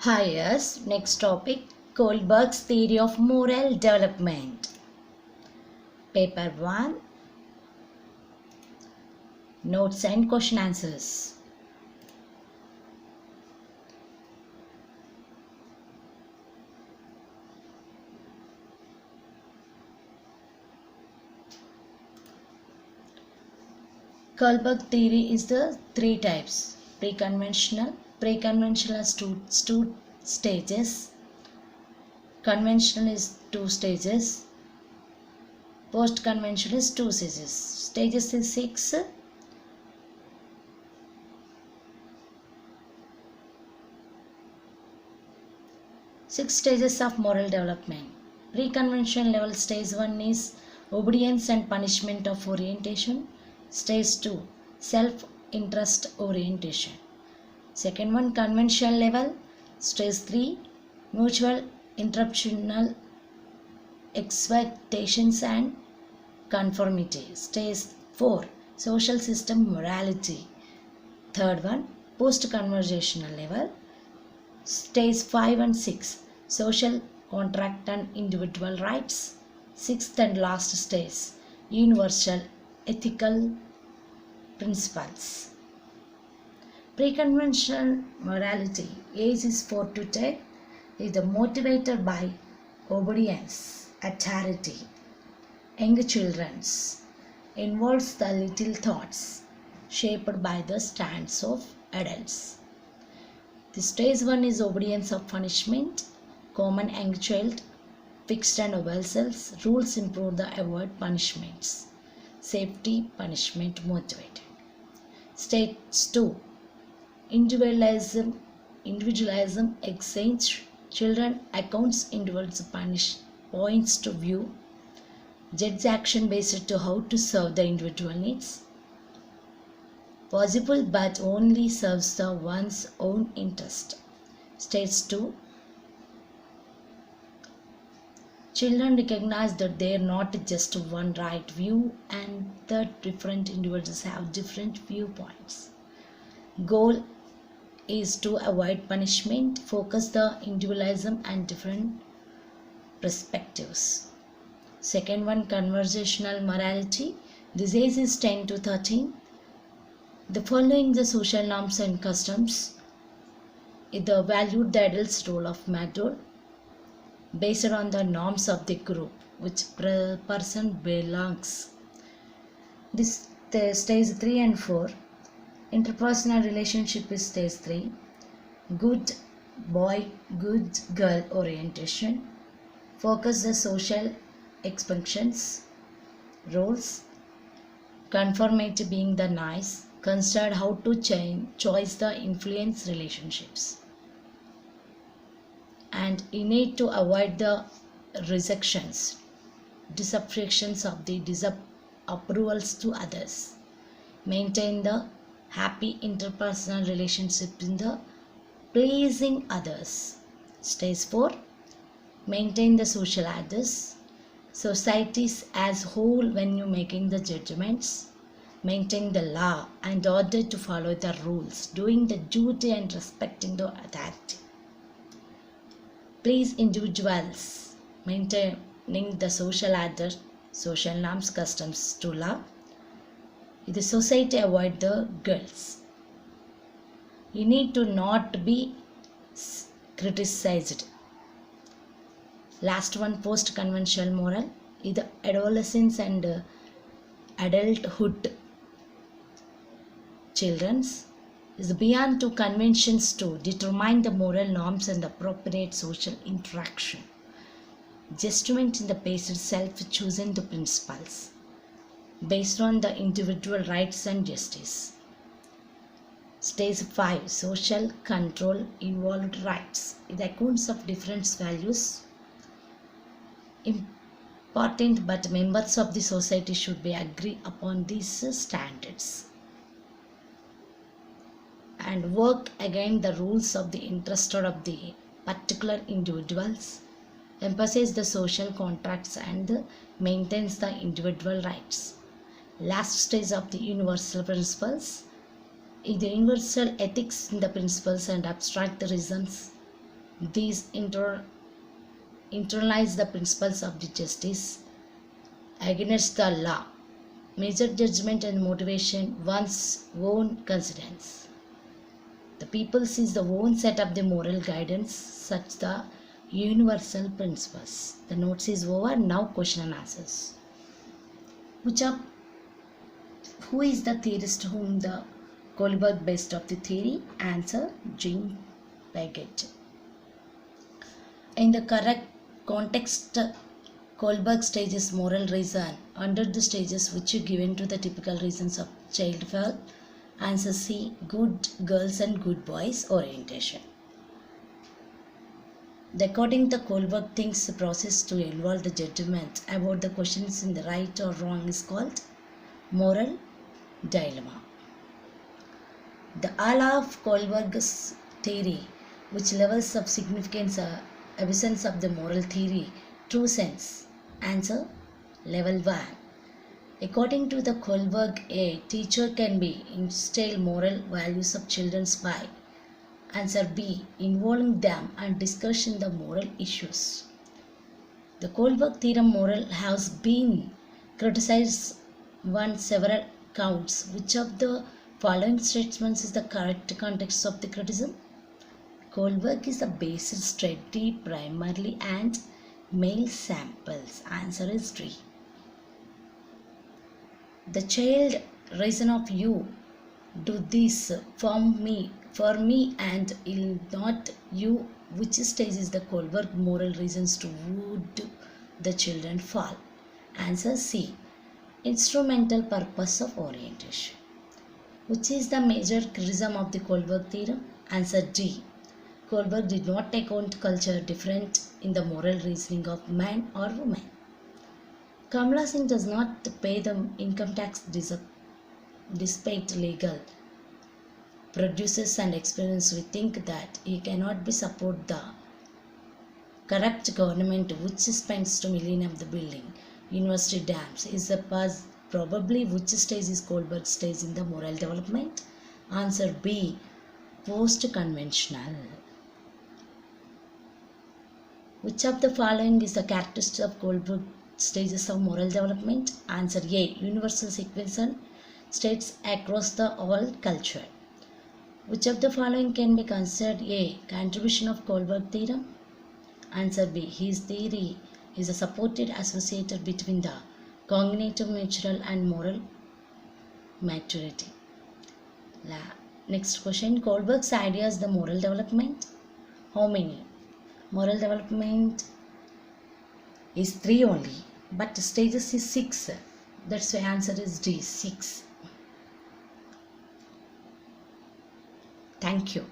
Hi, yes. Next topic, Kohlberg's theory of moral development. Paper 1, notes and question answers. Kohlberg theory is the three types: pre-conventional. Pre-conventional has two stages. Conventional is two stages. Post-conventional is two stages. Stages is six. Six stages of moral development. Pre-conventional level stage 1 is obedience and punishment of orientation. Stage 2, self-interest orientation. Second one, conventional level. Stage 3, mutual interruptional expectations and conformity. Stage 4, social system morality. Third one, post-conversational level. Stage 5 and 6, social contract and individual rights. Sixth and last stage, universal ethical principles. Pre-conventional morality, age is 4 to 10, is motivated by obedience, authority. Young children's involves the little thoughts shaped by the stands of adults. The stage 1 is obedience of punishment, common young child, fixed and obeisance, rules improve the avoid punishments, safety, punishment motivated. Stage 2, individualism, exchange, children accounts individuals punish points to view, judge action based to how to serve the individual needs. Possible but only serves the one's own interest. Stage 2, children recognize that they are not just one right view and that different individuals have different viewpoints. Goal is to avoid punishment, focus the individualism and different perspectives. Second one, conversational morality. This age is 10 to 13. The following the social norms and customs. The valued the adult's role of mentor based on the norms of the group which person belongs. This stage 3 and 4. Interpersonal relationship is stage 3. Good boy, good girl orientation. Focus the social expectations, roles. Conformity being the nice. Consider how to choose the influence relationships. And innate to avoid the rejections, disaffections of the disapprovals to others. Maintain the happy interpersonal relationship in the pleasing others. Stage 4, maintain the social others, societies as whole when you making the judgments. Maintain the law and order to follow the rules, doing the duty and respecting the authority. Please individuals, maintaining the social order, social norms, customs to love. The society avoid the girls. You need to not be criticized. Last one, post-conventional moral, is the adolescence and adulthood. Children's is beyond to conventions to determine the moral norms and the appropriate social interaction. Judgment in the basic self-choosing the principles based on the individual rights and justice. Stage 5, social control involved rights. The accounts of different values important, but members of the society should be agree upon these standards and work against the rules of the interest of the particular individuals, emphasize the social contracts and maintains the individual rights. Last stage of the universal principles is the universal ethics in the principles and abstract the reasons These internalize the principles of the justice against the law, measure judgment and motivation one's own concerns. The people sees the own set of the moral guidance such the universal principles. The notes is over. Now question and answers. Which of who is the theorist whom the Kohlberg based of the theory? Answer Jean Piaget. In the correct context, Kohlberg stages moral reason under the stages which are given to the typical reasons of child fall. Answer C. Good girls and good boys orientation. According to Kohlberg thinks the process to involve the judgment about the questions in the right or wrong is called moral dilemma. The all of Kohlberg's theory, which levels of significance are absence of the moral theory, true sense. Answer level 1. According to the Kohlberg, a teacher can be instill moral values of children by answer B. Involving them and discussing the moral issues. The Kohlberg theorem moral has been criticized on several counts. Which of the following statements is the correct context of the criticism? Kohlberg is the basis study primarily and male samples. Answer is D. The child reason of you do this for me and will not you. Which stage is the Kohlberg moral reasons to would the children fall? Answer C. Instrumental purpose of orientation. Which is the major criticism of the Kohlberg theorem? Answer D. Kohlberg did not account culture different in the moral reasoning of man or woman. Kamala Singh does not pay the income tax despite legal produces and experience. We think that he cannot be support the corrupt government which spends 2 million of the building university dams. Is the past probably which stage is Kohlberg stage in the moral development? Answer B. Post conventional. Which of the following is the characteristic of Kohlberg stages of moral development? Answer A. Universal sequential states across the all culture. Which of the following can be considered A. Contribution of Kohlberg theorem? Answer B. His theory is a supported associated between the cognitive natural and moral maturity. Next question. Kohlberg's ideas the moral development. How many? Moral development is 3 only, but stages is 6. That's why answer is D. 6. Thank you.